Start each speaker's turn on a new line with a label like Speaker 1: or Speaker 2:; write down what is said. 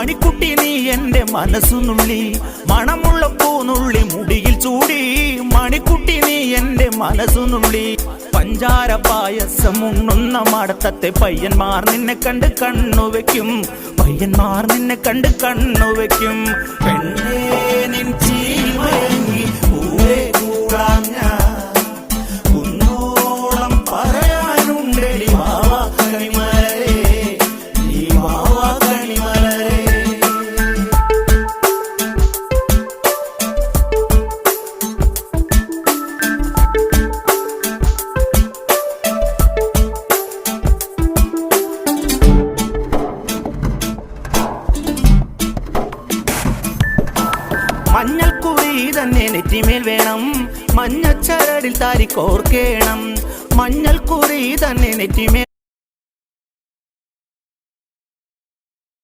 Speaker 1: മണിക്കുട്ടി നീ എൻ്റെ മനസ്സുനുള്ളി മണമുള്ള പൂനുള്ളി മുടിയിൽ ചൂടി മണിക്കുട്ടി നീ എൻ്റെ മനസ്സുനുള്ളി പഞ്ചാര പായസം ഉണ്ണുന്ന മടത്തത്തെ പയ്യന്മാർ നിന്നെ കണ്ട് കണ്ണുവെക്കും പയ്യന്മാർ നിന്നെ കണ്ട് കണ്ണുവെക്കും പെണ്ണേ നിൻ ചീമയങ്ങി പൂവേ കൂടാൻ ഞാൻ കുന്നോളം പറയാനുണ്ടെടി വാവാ കണിമലരേ നീ വാവാ കണിമലരേ. മഞ്ഞൾക്കുറി തന്നെ നെറ്റിമേൽ വേണം മഞ്ഞച്ചരടിൽ താരി കോർക്കേണം മഞ്ഞൾക്കുറി തന്നെ നെറ്റിമേൽ